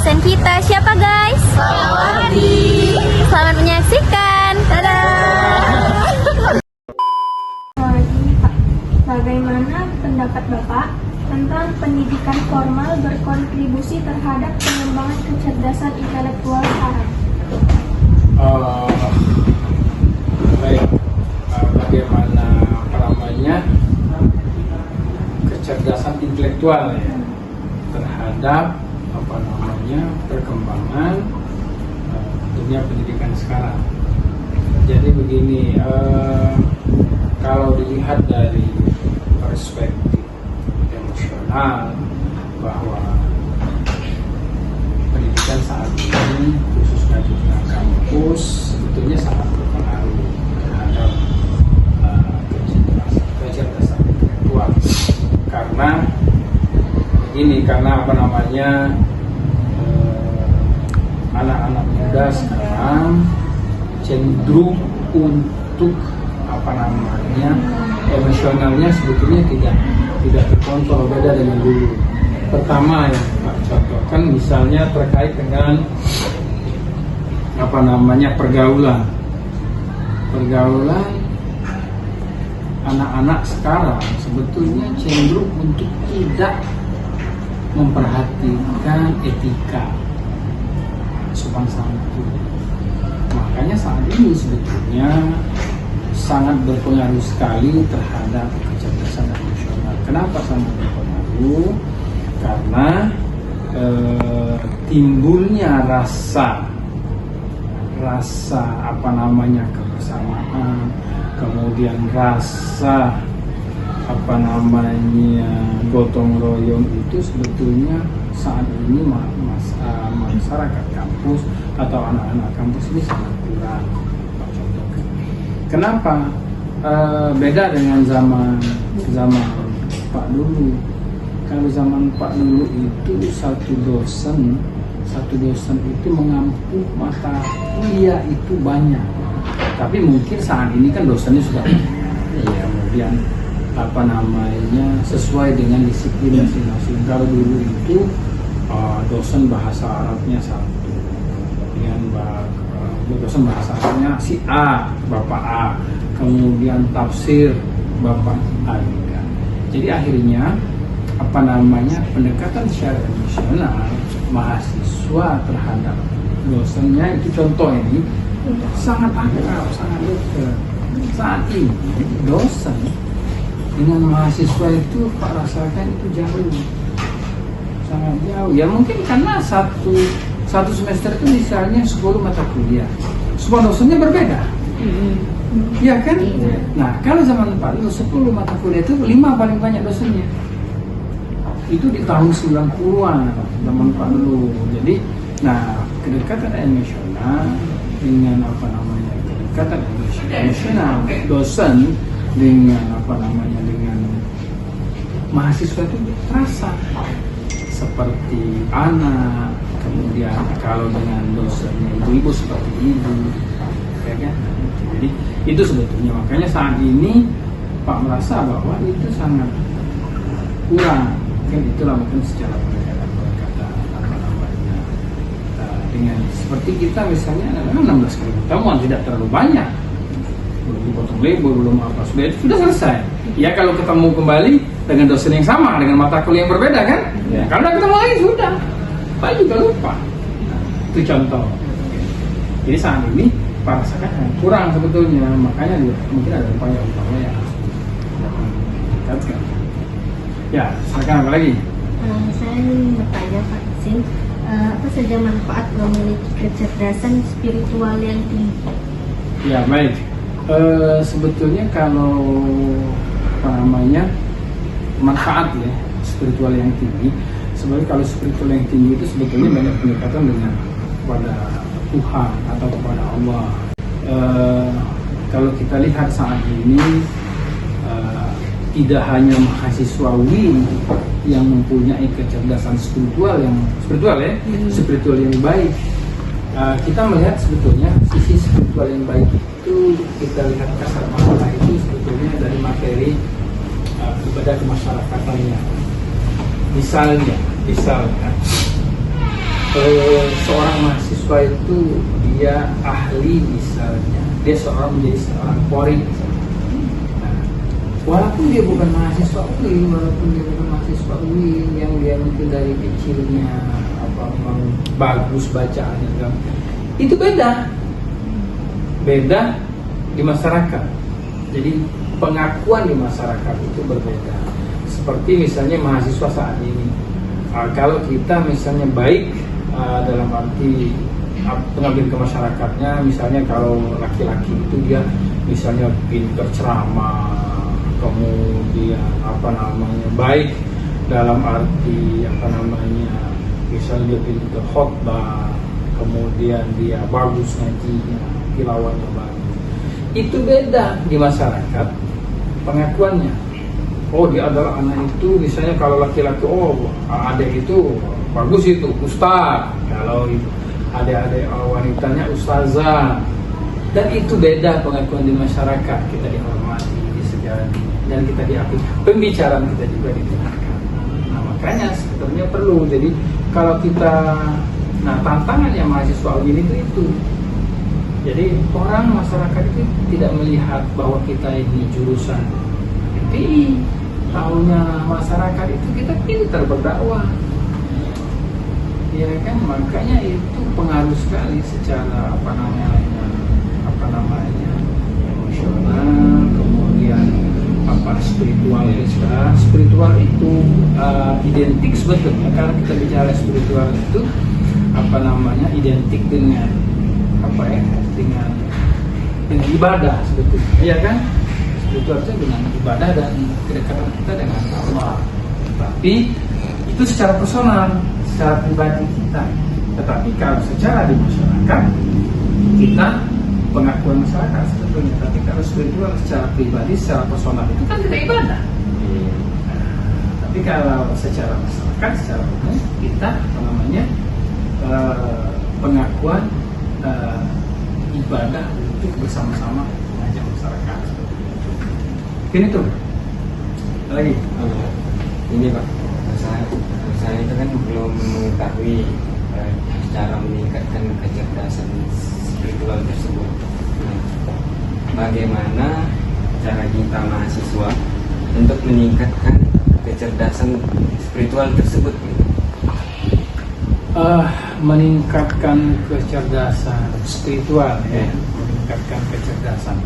dosen kita. Siapa guys? Wadi. Selamat menyaksikan. Dadah. Pak, bagaimana pendapat Bapak tentang pendidikan formal berkontribusi terhadap pengembangan kecerdasan intelektual sekarang? Baik, bagaimana kecerdasan intelektual ya terhadap perkembangan dunia pendidikan sekarang. Jadi begini, kalau dilihat dari perspektif emosional bahwa pendidikan saat ini khususnya di kampus sebetulnya sangat berpengaruh terhadap kecerdasan intelektual karena anak-anak muda sekarang cenderung untuk emosionalnya sebetulnya tidak terkontrol, beda dengan dulu. Pertama ya Pak contohkan misalnya terkait dengan pergaulan anak-anak sekarang sebetulnya cenderung untuk tidak memperhatikan etika sopan santun. Makanya saat ini sebetulnya sangat berpengaruh sekali terhadap kecerdasan emosional. Kenapa sangat berpengaruh? Karena timbulnya rasa kebersamaan, kemudian rasa gotong royong itu sebetulnya saat ini masyarakat kampus atau anak-anak kampus ini sangat kurang. Kenapa? Beda dengan zaman Pak dulu. Kalau zaman Pak dulu itu satu dosen itu mengampu mata kuliah itu banyak. Tapi mungkin saat ini kan dosennya sudah kemudian sesuai dengan disiplin masing-masing. Kalau dulu itu dosen bahasa Arabnya satu, kemudian dosen bahasa Arabnya si A, Bapak A, kemudian tafsir Bapak A juga. Jadi akhirnya pendekatan secara emosional mahasiswa terhadap dosennya itu contoh ini sangat akrab, sangat dekat. Saat ini dosen dengan mahasiswa itu Pak rasakan itu sangat jauh. Ya mungkin karena satu semester itu misalnya 10 mata kuliah, semua dosennya berbeda. Ya kan? Nah kalau zaman Pak dulu 10 mata kuliah itu 5 paling banyak dosennya. Itu di tahun 90-an zaman Pak dulu. Jadi, kedekatan emosional dengan kedekatan emosional dosen dengan dengan mahasiswa itu terasa seperti anak, kemudian kalau dengan dosennya ibu-ibu seperti ibu, ya kan? Jadi itu sebetulnya makanya saat ini Pak merasa bahwa itu sangat kurang. Itulah mungkin secara pendekatan dengan seperti kita misalnya 16 kali pertemuan tidak terlalu banyak, belum dipotong libur, belum sudah selesai. Ya kalau ketemu kembali dengan dosen yang sama dengan mata kuliah yang berbeda kan, kalau udah ketemu lagi sudah Pak juga lupa. Itu contoh. Jadi saat ini Pak rasakan kurang sebetulnya, makanya mungkin ada upaya-upaya yang harus ditingkatkan. Ya, silakan apa lagi? Saya ingin bertanya Pak Sim, apa saja manfaat memiliki kecerdasan spiritual yang tinggi? Ya baik, sebetulnya kalau manfaat ya spiritual yang tinggi, sebenarnya kalau spiritual yang tinggi itu sebetulnya banyak pendekatan dengan kepada Tuhan atau kepada Allah. Kalau kita lihat saat ini tidak hanya mahasiswawi yang mempunyai kecerdasan spiritual yang baik. Kita melihat sebetulnya sisi spiritual yang baik itu kita lihat kasar mata itu sebetulnya dari materi ibadah kemasyarakatan. Misalnya seorang mahasiswa itu dia ahli misalnya, dia menjadi seorang Polri misalnya. Nah, walaupun dia bukan mahasiswa UIN, yang dia mungkin dari kecilnya memang bagus bacaannya kan, itu beda di masyarakat. Jadi pengakuan di masyarakat itu berbeda. Seperti misalnya mahasiswa saat ini, kalau kita misalnya baik dalam arti pengambil ke masyarakatnya, misalnya kalau laki-laki itu dia misalnya pintar ceramah, kemudian baik dalam arti misalnya dia pintar khotbah, kemudian dia bagus ngajinya, tilawatannya bagus, itu beda di masyarakat pengakuannya. Oh, dia adalah anak itu, misalnya kalau laki-laki, adik itu bagus, itu ustaz, kalau itu adik-adik wanitanya ustazah. Dan itu beda pengakuan di masyarakat. Kita dihormati, disegani, dan kita diakui, pembicaraan kita juga didengarkan. Nah, makanya sebetulnya perlu. Jadi kalau kita, tantangan yang mahasiswa ini itu. Jadi masyarakat itu tidak melihat bahwa kita ini jurusan MPI. Tahunya masyarakat itu kita pintar berdakwah, ya kan? Makanya itu pengaruh sekali secara emosional, kemudian spiritual itu identik sebetulnya. Kalau kita bicara spiritual itu identik dengan dengan ibadah sebetulnya, ya kan? Itu artinya dengan ibadah dan kedekatan kita dengan Allah. Tapi itu secara personal, secara pribadi kita. Tetapi kalau secara di masyarakat, kita pengakuan masyarakat sebetulnya. Tapi kalau spiritual secara pribadi, secara personal itu kan kita ibadah. Tapi kalau secara masyarakat, secara umum kita pengakuan ibadah untuk bersama-sama mengajak masyarakat. Ini tuh lagi ini Pak, saya itu kan belum mengetahui cara meningkatkan kecerdasan spiritual tersebut. Bagaimana cara kita mahasiswa untuk meningkatkan kecerdasan spiritual tersebut? Meningkatkan kecerdasan spiritual, ya, meningkatkan kecerdasan.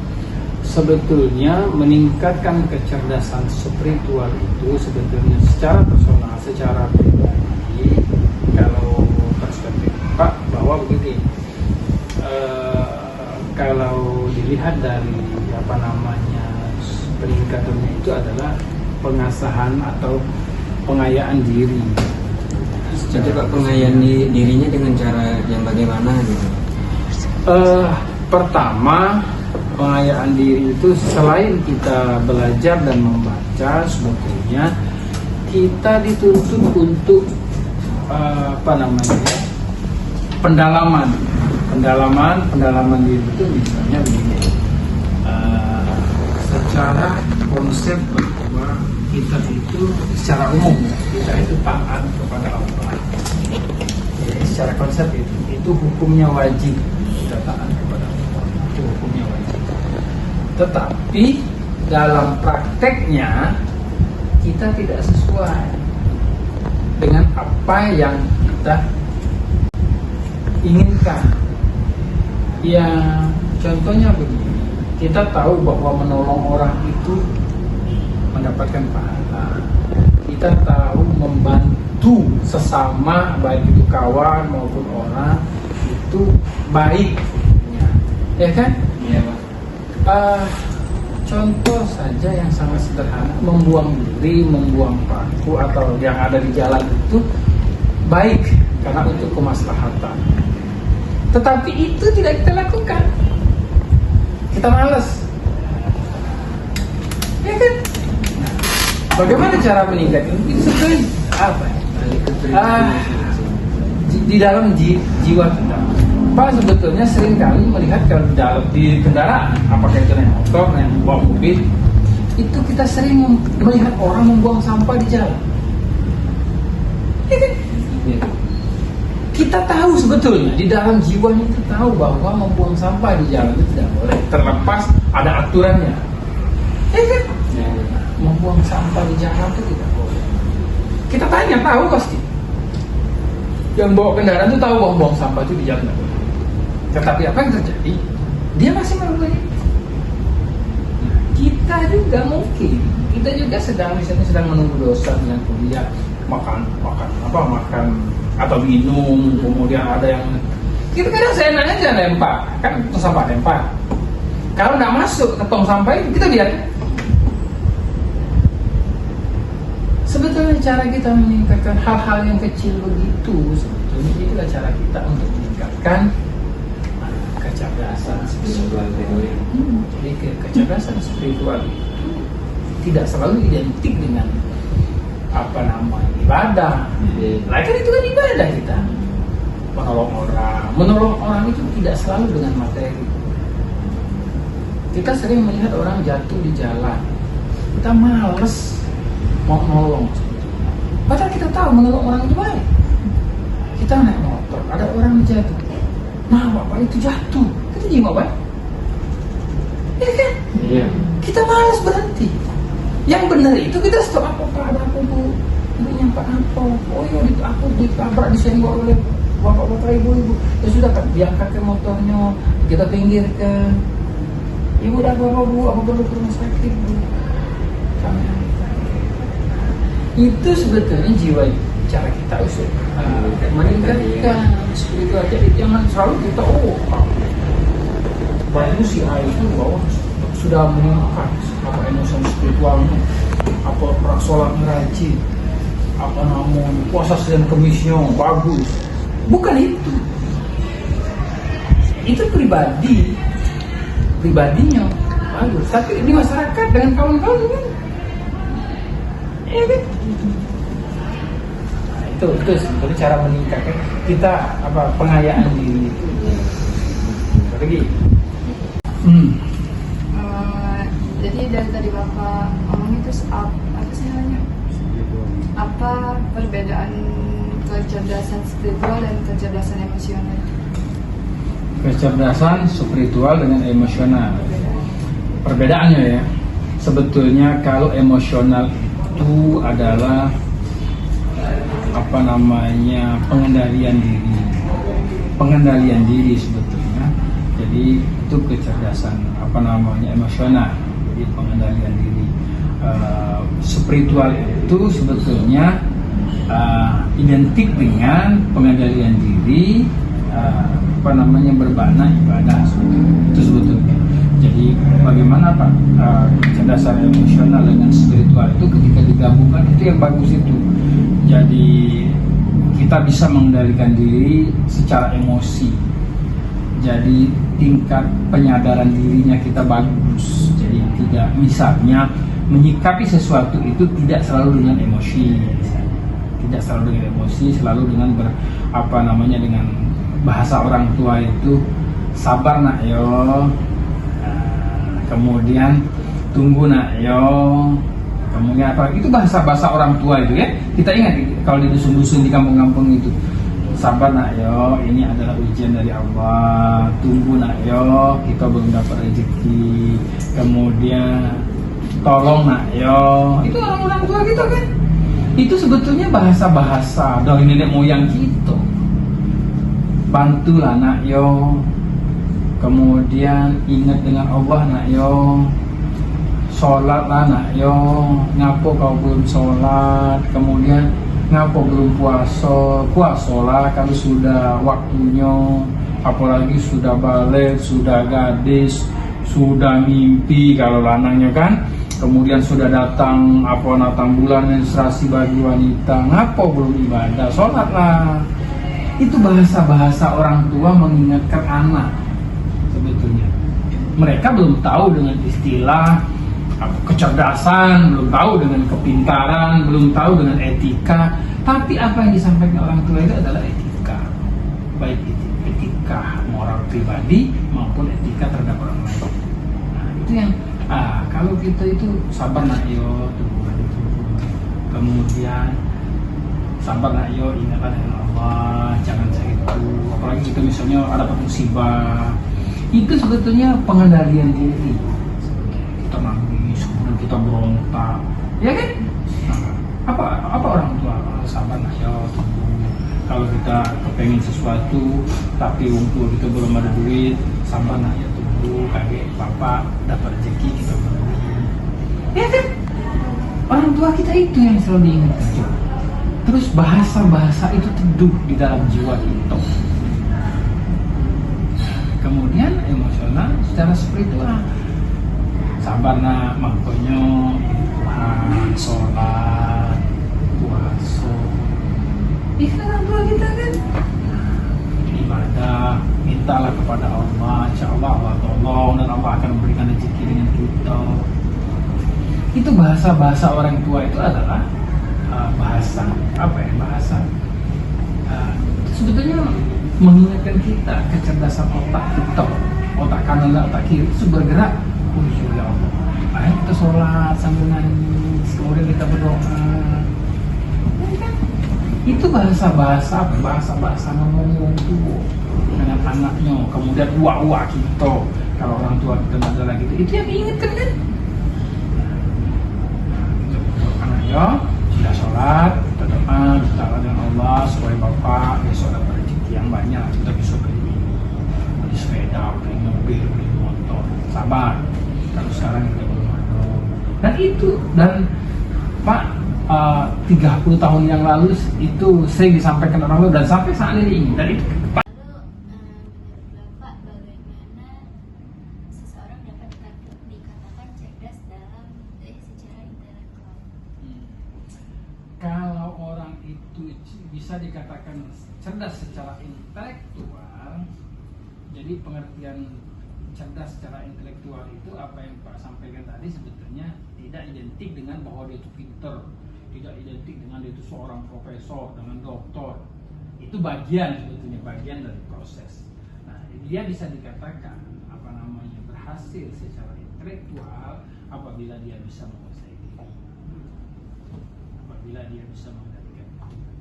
Sebetulnya meningkatkan kecerdasan spiritual itu sebetulnya secara personal, secara pribadi, kalau perspektif Pak, bahwa begini, kalau dilihat dari peningkatannya itu adalah pengasahan atau pengayaan diri. Jadi Pak, pengayaan dirinya dengan cara yang bagaimana gitu? Pertama, pengayaan diri itu selain kita belajar dan membaca, sebetulnya kita dituntut untuk pendalaman diri itu misalnya begini, secara konsep bahwa kita itu secara umum kita itu taat kepada Allah. Jadi secara konsep itu hukumnya wajib, kita taat kepada Allah, itu hukumnya wajib. Tetapi dalam prakteknya kita tidak sesuai dengan apa yang kita inginkan. Ya, contohnya begini, kita tahu bahwa menolong orang itu mendapatkan pahala. Kita tahu membantu sesama, baik itu kawan maupun orang, itu baik, ya kan? Iya Pak. Contoh saja yang sangat sederhana, membuang diri, membuang paku atau yang ada di jalan itu baik karena untuk kemaslahatan. Tetapi itu tidak kita lakukan, kita malas, ya kan? Nah, bagaimana cara meningkatkan itu? Sebetulnya apa? Di dalam jiwa kita. Pak, sebetulnya seringkali melihat kalau di kendaraan, apakah itu naik motor, naik bawa mobil, itu kita sering melihat orang membuang sampah di jalan. Kita tahu sebetulnya di dalam jiwanya kita tahu bahwa membuang sampah di jalan itu tidak boleh, terlepas ada aturannya. Ya kan? Membuang sampah di jalan itu tidak boleh. Kita tanya, tahu pasti. Yang bawa kendaraan itu tahu bahwa buang sampah itu di jalan tidak boleh. Tetapi apa yang terjadi? Dia masih melakukan itu. Nah, kita juga mungkin, kita juga sedang menunggu dosen yang kuliah makan atau minum, kemudian ada yang kita kadang seenaknya aja lempar, kan tong sampah lempar. Kalau nggak masuk ke tong sampah itu kita lihat. Sebetulnya cara kita meningkatkan hal-hal yang kecil begitu, sebetulnya itulah cara kita untuk meningkatkan kecerdasan spiritual. Jadi kecerdasan spiritual itu tidak selalu identik dengan ibadah. Nah, kan itu kan ibadah kita. Menolong orang itu tidak selalu dengan materi. Kita sering melihat orang jatuh di jalan, kita males mau nolong. Padahal kita tahu menolong orang itu baik. Kita naik motor, ada orang jatuh, nah bapak itu jatuh, kita jenguk baik. Ya kan? Iya. Kita malas berhenti. Yang benar itu kita stop. Apa pak, ada apa bu? Ini nyampak apa? Oh iya, aku ditabrak, disenggol oleh bapak-bapak ibu-ibu. Ya sudah kan, diangkat ke motornya, kita pinggirkan. Ibu udah apa bu? Aku perlu ke rumah sakit bu. Kami itu sebetulnya jiwa cara kita usut meningkatkan spiritual. Jadi jangan selalu kita baru si A itu bahwa sudah meningkat emosi spiritualnya, sholatnya rajin, puasa Senin Kemisnya bagus. Bukan itu pribadinya bagus, tapi di masyarakat dengan kawan-kawan kan ya kan? Nah, itu sebetulnya cara meningkatkan kita pengayaan diri itu. Lagi jadi dari tadi Bapak ngomong itu apa sih namanya? Apa perbedaan kecerdasan spiritual dan kecerdasan emosional? Kecerdasan spiritual dengan emosional. Perbedaannya ya, sebetulnya kalau emosional itu adalah pengendalian diri sebetulnya. Jadi itu kecerdasan emosional, jadi pengendalian diri. Spiritual itu sebetulnya identik dengan pengendalian diri, berbana ibadah itu sebetulnya. Jadi bagaimana Pak kecerdasan emosional dengan spiritual itu ketika digabungkan itu yang bagus itu. Jadi kita bisa mengendalikan diri secara emosi. Jadi tingkat penyadaran dirinya kita bagus. Jadi tidak, misalnya menyikapi sesuatu itu tidak selalu dengan emosi, tidak selalu dengan emosi, selalu dengan dengan bahasa orang tua itu sabar nak yo. Kemudian tunggu nak yo, kemudian itu bahasa orang tua itu ya. Kita ingat kalau di dusun-dusun di kampung-kampung itu, sabar nak yo, ini adalah ujian dari Allah. Tunggu nak yo, kita belum dapat rezeki. Kemudian tolong nak yo, itu orang tua kita kan. Itu sebetulnya bahasa dari nenek moyang kita. Bantulah nak yo. Kemudian ingat dengan Allah nak yo, sholatlah nak yo, ngapo kau belum sholat, kemudian ngapo belum puasolah kalau sudah waktunya, apalagi sudah balik, sudah gadis, sudah mimpi kalau lanangnya kan, kemudian sudah datang bulan menstruasi bagi wanita, ngapo belum ibadah, sholatlah. Itu bahasa orang tua mengingatkan anak. Sebetulnya mereka belum tahu dengan istilah kecerdasan, belum tahu dengan kepintaran, belum tahu dengan etika. Tapi apa yang disampaikan orang tua itu adalah etika, baik etika moral pribadi maupun etika terhadap orang lain. Nah, itu yang kalau kita itu sabar nak yo, kemudian sabar nak yo, ingatlah dengan Allah, jangan sakit itu. Apalagi kita misalnya ada musibah, itu sebetulnya pengendalian diri. Kita nangis, kemudian kita berontak, ya kan? Nah, apa orang tua? Sabar nak yo, tunggu. Kalau kita kepengen sesuatu, tapi orang tua kita belum ada duit, sabar nak ya, tunggu. Kakek, bapak dapat rezeki kita beli. Ya kan? Orang tua kita itu yang selalu diingatkan. Terus bahasa-bahasa itu teduh di dalam jiwa kita. Kemudian emosional secara spiritual. Sabar nak makanya Tuhan, sholat, puasa. Ikhlas orang tua kita kan. Ibadah, mintalah kepada Allah, insya Allah Allah tolong dan Allah akan memberikan rezeki dengan kita. Itu bahasa-bahasa orang tua itu adalah bahasa sebetulnya mengingatkan kita kecerdasan otak kita, otak kanan dan otak kiri itu bergerak. Ya Allah, ayo kita sholat sambil nangis, kemudian kita berdoa. Itu bahasa ngomong tua dengan anaknya, kemudian uak kita kalau orang tua kita ada lagi itu yang diingatkan kan. Ya, sudah sholat, kita doa, kita dengan Allah supaya bapak besok dapat rezeki yang banyak, kita bisa beli sepeda, beli mobil, beli motor. Sabar, kalau sekarang kita belum ada. Dan Pak, 30 tahun yang lalu itu sering disampaikan orang tua dan sampai saat ini dan itu Bapak, bagaimana seseorang dapat dikatakan cerdas secara intelektual? kalau orang itu bisa dikatakan cerdas secara intelektual, jadi pengertian cerdas secara intelektual itu apa yang Pak sampaikan tadi sebetulnya tidak identik dengan bahwa dia itu pinter, tidak identik dengan dia itu seorang profesor, dengan doktor. Itu sebetulnya bagian dari proses. Nah, dia bisa dikatakan berhasil secara intelektual apabila dia bisa menguasai diri, apabila dia bisa mengendalikan diri.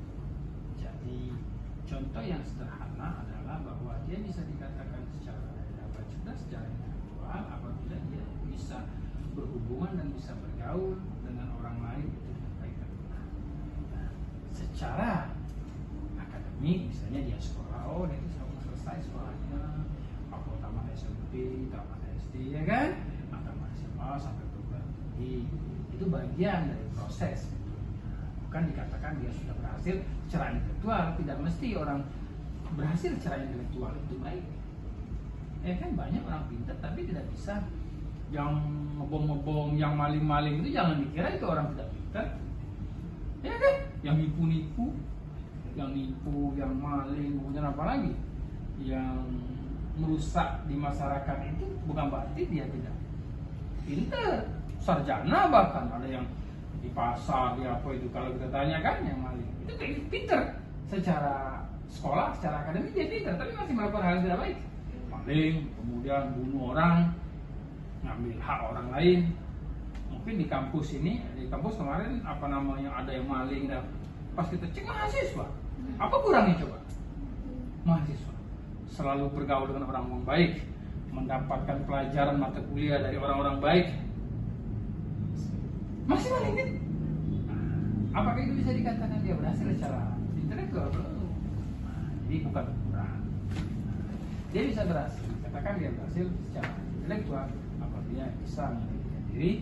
Jadi contoh yang sederhana adalah bahwa dia bisa dikatakan secara cerdas secara intelektual apabila dia bisa berhubungan dan bisa bergaul dengan orang lain itu dengan baik dan benar. Nah, secara akademik misalnya dia sekolah, dia itu sudah selesai sekolahnya, apa tamat SMP, tamat SD, ya kan, tamat SMA sampai perguruan tinggi, itu bagian dari proses. Bukan dikatakan dia sudah berhasil secara intelektual. Tidak mesti orang berhasil secara intelektual itu baik. Ya kan, banyak orang pintar tapi tidak bisa. Yang ngebom-ngebom, yang maling-maling itu jangan dikira itu orang tidak pintar. Ya kan, yang nipu-nipu, yang maling, kemudian apa lagi, yang merusak di masyarakat itu bukan berarti dia tidak pintar. Sarjana bahkan ada yang di pasar, di apa itu, kalau kita tanyakan yang maling itu pintar secara sekolah, secara akademik dia pintar, tapi masih melakukan hal yang tidak baik, maling, kemudian bunuh orang, ngambil hak orang lain. Mungkin di kampus kemarin ada yang maling, dan pas kita cek mahasiswa, apa kurangnya coba? Mahasiswa selalu bergaul dengan orang-orang baik, mendapatkan pelajaran mata kuliah dari orang-orang baik, masih maling kan? Apakah itu bisa dikatakan dia berhasil secara intelektual? Jadi bukan kurang. Dia bisa berhasil, katakan dia berhasil secara intelektual apabila bisa mengendalikan diri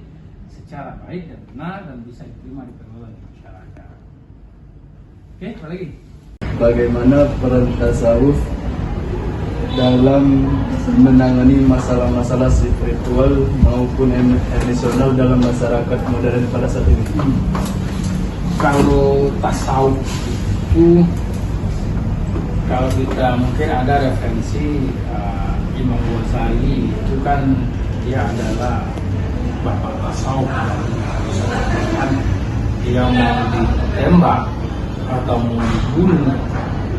secara baik dan benar dan bisa diterima di pergaulan masyarakat. Oke, apa lagi? Bagaimana peran tasawuf dalam menangani masalah-masalah spiritual maupun emosional dalam masyarakat modern pada saat ini? Kalau tasawuf itu, kalau kita mungkin ada referensi Imam Ghazali itu kan dia adalah bapak tasawuf, dia mau ditembak atau mau dibunuh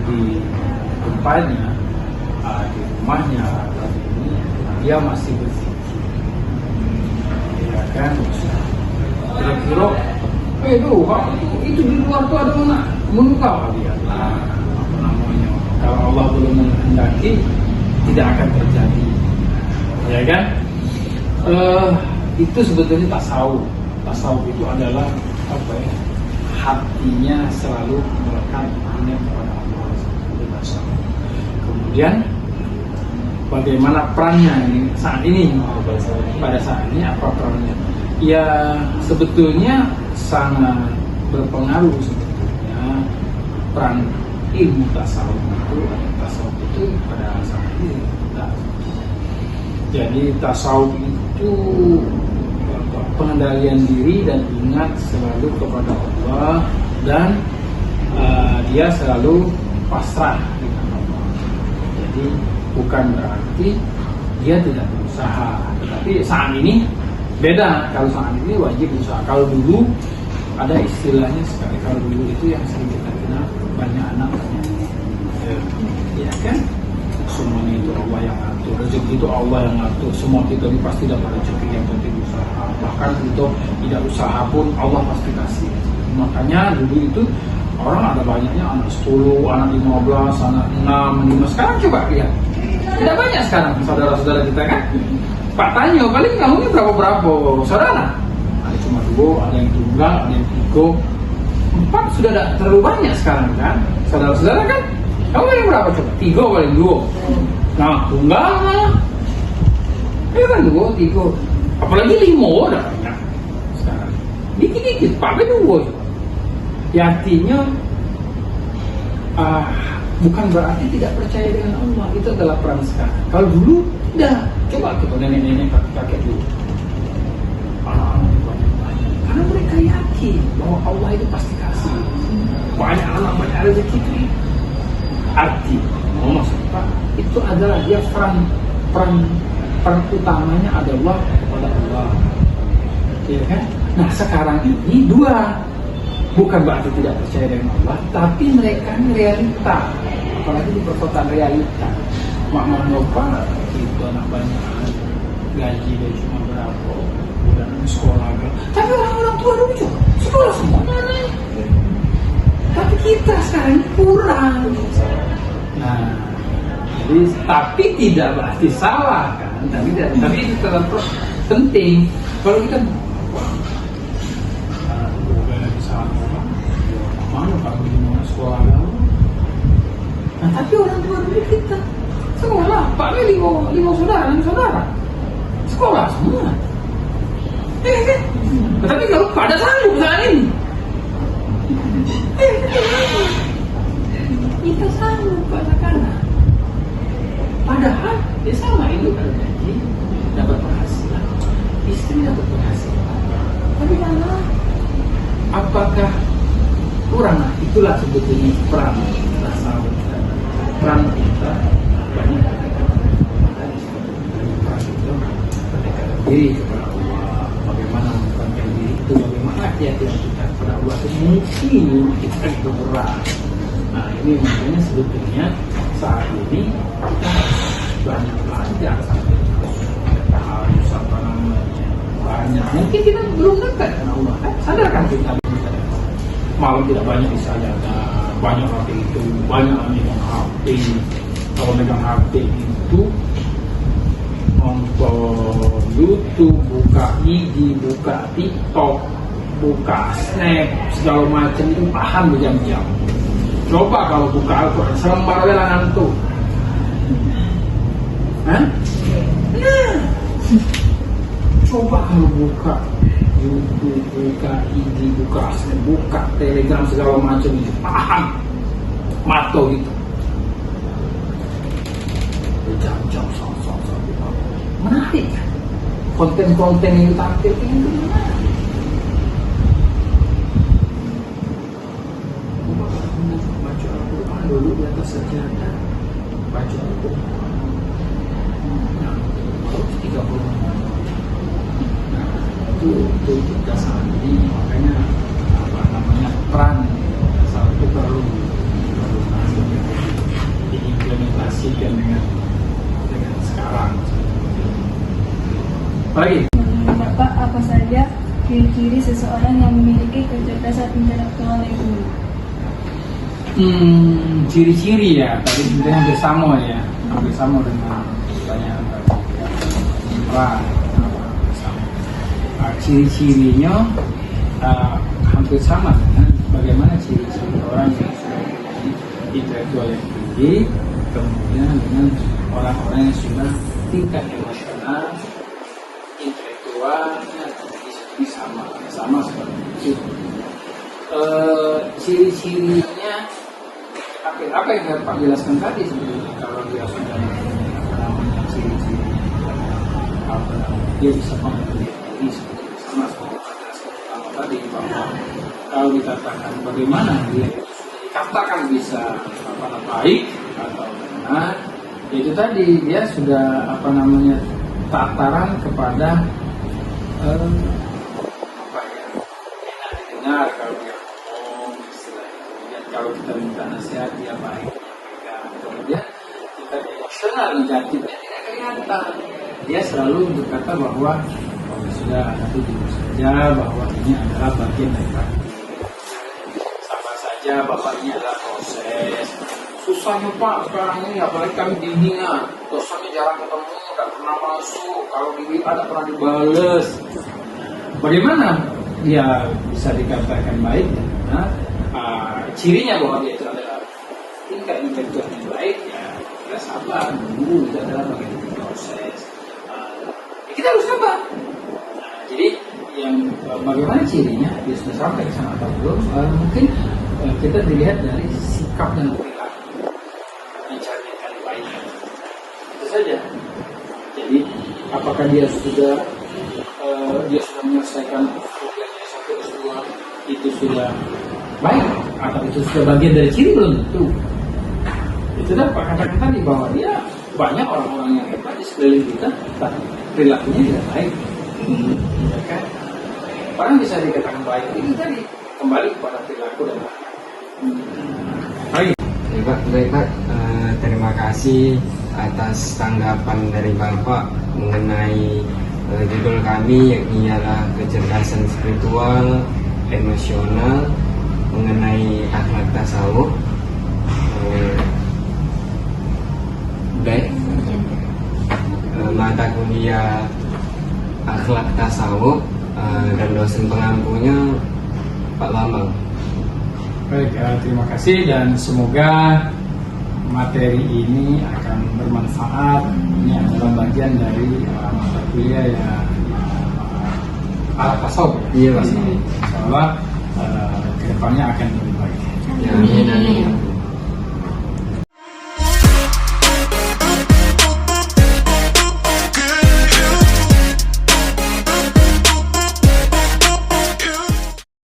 di tempatnya, di rumahnya, dia masih berpikir, ya kan, kira-kira Itu di luar tuh ada mana? Menurut kau lihatlah apa namanya. Kalau Allah belum menghendaki, tidak akan terjadi, ya kan? Itu sebetulnya tasawuf. Tasawuf itu adalah apa ya? Hatinya selalu melekat hanya kepada Allah. Itu tasawuf. Kemudian bagaimana perannya ini saat ini? Pada saat ini apa perannya? Ya sebetulnya sangat berpengaruh sebetulnya peran ilmu tasawuf itu pada saat ini. Jadi tasawuf itu pengendalian diri dan ingat selalu kepada Allah, dan dia selalu pasrah dengan Allah. Jadi bukan berarti dia tidak berusaha, tetapi saat ini beda. Kalau saat ini wajib usaha. Kalau dulu ada istilahnya sekali. Kalau dulu itu yang sering kita kenal banyak anak banyak ya kan? Semuanya itu Allah yang ngatur. Rezeki itu Allah yang ngatur. Semua kita ini pasti dapat rezeki, yang penting usaha. Bahkan kita tidak usaha pun Allah pasti kasih. Makanya dulu itu orang ada banyaknya anak 10, anak 15, anak 6, 5. Sekarang coba lihat, tidak banyak sekarang saudara-saudara kita kan. Pak tanya paling kamu berapa saudara? Ada cuma 2, ada yang tunggal, ada yang 3, 4 sudah tidak terlalu banyak sekarang kan. Saudara-saudara kan, kamu yang berapa coba? 3 paling 2. Nah tunggal malah kan 2, 3, apalagi 5 udah banyak sekarang. Dikit-dikit pakai 2. Ya artinya bukan berarti tidak percaya dengan Allah. Itu adalah peran sekarang. Kalau dulu tidak. Coba kita nenek-nenek kakek dulu, anak-anak banyak, karena mereka yakin bahwa Allah itu pasti kasih. Banyak anak, banyak rezeki itu. Arti maksud Pak itu adalah dia peran utamanya adalah kepada Allah, ya kan? Nah sekarang ini 2, bukan berarti tidak percaya dengan Allah, tapi mereka ini realita, apalagi di perkotaan realita. Mak lupa itu anak banyak, gaji dia cuma berapa, bulan sekolah kan. Tapi orang-orang tua dulu juga sekolah semuanya anaknya. Tapi kita sekarang kurang. Nah, jadi tapi tidak berarti salah kan? Tapi itu tetap penting. Kalau kita mana Pak di mana sekolah dulu? Nah, tapi orang tua dulu kita sekolah, Pak 5 saudara sekolah semua. Tapi kalau pada sanggup saat ini, kita sanggup katakanlah. Padahal dia sama itu kalau gaji dapat penghasilan, istri dapat penghasilan. Tapi karena apakah kurang? Nah, itulah sebetulnya peran tasawuf. Peran kita banyak diri kepada Allah, bagaimana mengembangkan diri itu, bagaimana hati-hati kita kepada Allah itu mungkin kita itu berat. Nah ini makanya sebetulnya saat ini kita banyak belajar sampai kita harus apa namanya banyak. Mungkin kita belum dekat dengan Allah kan? Sadarkan kita malam tidak banyak disadarkan, banyak HP itu, banyak megang HP. Kalau megang HP itu nonton YouTube, buka IG, buka TikTok, buka Snap, segala macam itu tahan berjam-jam. Coba kalau buka Al-Quran, selembar welangan tuh. Hah? Nah, coba kalau buka YouTube, buka IG, buka Snap, buka Telegram, segala macam itu tahan mata gitu. Berjam-jam, menarik kan? Konten-konten yang ditampilkan itu menarik. Baca Al-Quran dulu di atas sajadah, baca Al-Quran. Nah, terus 30 menit. Nah, itu kita saat ini makanya apa namanya peran satu perlu diimplementasikan dengan sekarang. Baik. Bapak, apa saja ciri-ciri seseorang yang memiliki kecerdasan intelektual yang tinggi. Ciri-ciri ya, tadi sebenarnya hampir sama dengan pertanyaan tadi. Ciri-cirinya hampir sama dengan bagaimana ciri-ciri orang yang sudah memiliki intelektual yang tinggi, kemudian dengan orang-orang yang sudah tingkat emosional, intelektualnya sama seperti itu. Ciri-cirinya apa yang Pak jelaskan tadi sebenarnya, kalau dia sudah ciri-ciri dia bisa mengerti ini sama seperti pertama tadi, bahwa kalau dikatakan bagaimana dia dikatakan bisa baik atau benar, itu tadi dia sudah tataran kepada enak didengar kalau dia ngomong istilahnya. Kemudian kalau kita minta nasihat dia baik menyampaikan. Kemudian tingkat emosional negatifnya tidak kelihatan. Dia selalu berkata bahwa sudah satu dulu saja, bahwa ini adalah bagian dari praktik. Sabar saja, bahwa ini adalah proses. Susahnya Pak sekarang ini, apalagi kami bimbingan, dosennya jarang ketemu, tidak pernah masuk, kalau di WA tidak pernah dibales. Bagaimana dia bisa dikatakan baik? Nah, cirinya bahwa dia itu adalah tingkat intelektual yang baik, ya kita sabar dulu, itu adalah bagian dari proses. Kita harus sabar. Jadi yang bagaimana cirinya dia sudah sampai ke sana atau belum? Mungkin kita dilihat dari sikap dan perilaku mencari yang paling baik. Itu saja. Jadi apakah dia sudah menyelesaikan problemnya S1 S2 itu sudah baik atau itu sudah bagian dari ciri belum tentu. Itu dah Pak katakan tadi bahwa dia banyak orang-orang yang hebat di sekeliling kita, tapi perilakunya tidak baik. Ya kan? Orang bisa dikatakan baik itu tadi kembali kepada perilaku dan baik. Baik Pak, terima kasih atas tanggapan dari Bapak mengenai judul kami, yakni ialah kecerdasan spiritual, emosional, mengenai akhlak tasawuf. Baik, mata kuliah akhlak tasawuf dan dosen pengampunya Pak Bambang. Baik, terima kasih dan semoga materi ini akan bermanfaat. Ini adalah bagian dari mata kuliah yang akhlak tasawuf. Iya Pak. Insya Allah kedepannya akan lebih baik. Ya, amin.